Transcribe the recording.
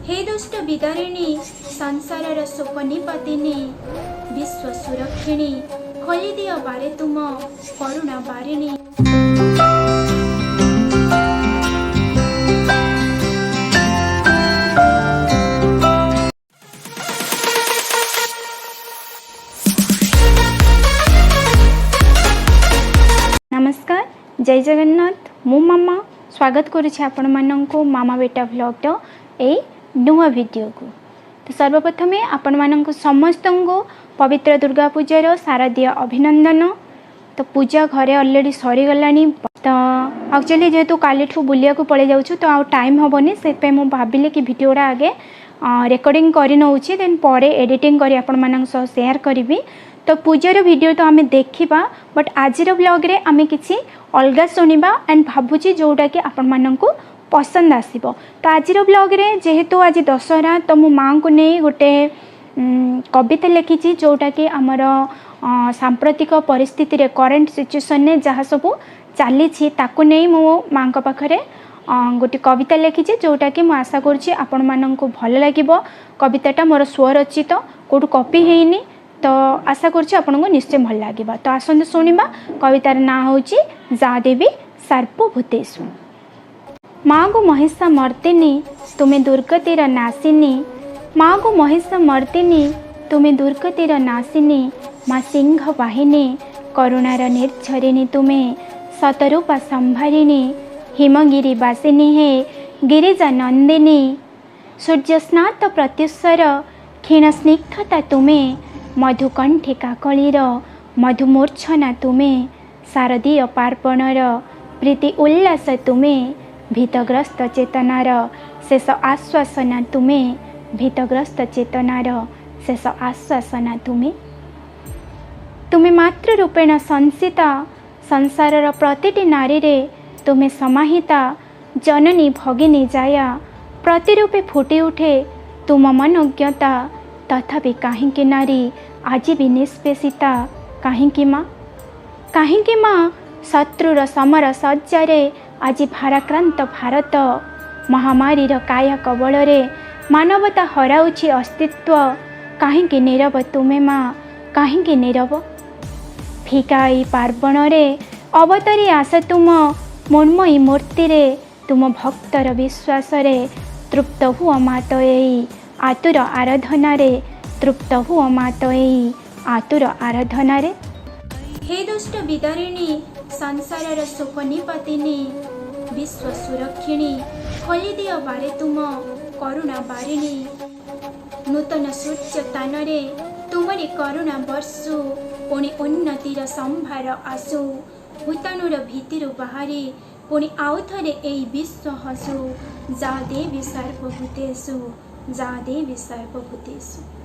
हे दुष्ट विदारिणी संसारर शोक निपतिनी विश्व सुरक्षिणी खोली दियो बारे तुम करुणा बारिणी। नमस्कार, जय जगन्नाथ। मु मामा स्वागत करुछि आपण माननको मामा बेटा व्लॉग ए नुआ वीडियो को। तो सर्वप्रथमे आपण माननको समस्त को पवित्र दुर्गा पूजार शारदीय अभिनंदन। तो पूजा घरे ऑलरेडी सरी गलानी। तो एक्चुअली जेहेतु काली बुलिया को पड़े जाऊँ तो आउ टाइम हेनी से मु भाविले कि वीडियोटा आगे रेकर्डिंग कर नौछि देन परे एडिटिंग करी आपण मानन सह शेयर करी। तो पूजार वीडियो तो आमे देखिबा बट आजिर ब्लॉग रे आमे किछि अलगा सुनिबा एंड भाबुची जोटा कि आपण मानन को पसंद आसीबो। तो आजिर ब्लॉग रे जेहेतु आज दशहरा तो मो मां को नहीं गोटे कविता लिखी जोटा कि आमर सांप्रतिक परिस्थिति रे करंट सिचुएशन ने जहाँ सब चली ताकू नहीं मो मां पाखरे गोटे कविता लिखी जोटा कि मुझे आशा करुँची आपण मानन को भल लागिबो। कविताटा मोर स्वरचित कोठू कॉपी हेनी तो आशा करुँची आपन को निश्चय भल लागिबा। तो आसंत सुनिबा। कवितार ना होची जा देवी सर्पभूतेषु। माँ को महिषा मर्दिनी तुम्हें दुर्गतिर नासिनी। माँ को महिषा मर्दिनी तुम्हें दुर्गतिर नासिनी। माँ सिंह वाहिनी करुणार निर्झरिणी तुम्हें शतरूपा संभारिणी। हिमगिरी बासिनी हे गिरिजा नंदिनी। सूर्य स्नात प्रत्युषर क्षीण स्निग्धता तुम्हें। मधुकंठी काकलीर मधुमूर्छना तुम्हें। शारदीय पार्पणर प्रीति उल्लास तुम्हें। भीतग्रस्त चेतनार शेष आश्वासना तुम्हें। भीतग्रस्त चेतनार शेष आश्वासना तुम्हें। तुम्हें मातृ रूपेण संसिता संसारर प्रतिटी नारी रे तुम्हें समाहिता। जननी भगिनी जाया प्रतिरूपे फुटी उठे तुम मनोज्ञता। तथापि काहींकी नारी आज भी निष्पेषिता। काहींकी माँ काहींकी माँ शत्रुर समर सज्जारे आज भाराक्रांत भारत। महामारी काया कबल रे मानवता हराउछि अस्तित्व। काहींकी नीरव तुमे माँ काहींकी नीरव। फिकाई पार्वण रे अवतरी आस तुम मृण्मयी मूर्ति रे। तुम भक्तर विश्वास रे तृप्त हुआ मात एई आतुर आराधना रे। तृप्त हुआ मात एई आतुर आराधना रे। हे दुष्ट विदारिणी संसारर शोक निपतिनी विश्व सुरक्षिणी खोली दियो बारे तुम करुणा बारिणी। नूतन सूर्य तानरे तुमरी करुणा वर्षु पुणी उन्नतिर संभार आसु। भूताणुर भीतिरु बाहरी पुणी आउ थरे एई विश्व हसु। जा देवी सर्वभूतेषु जा देवी सर्वभूतेषु।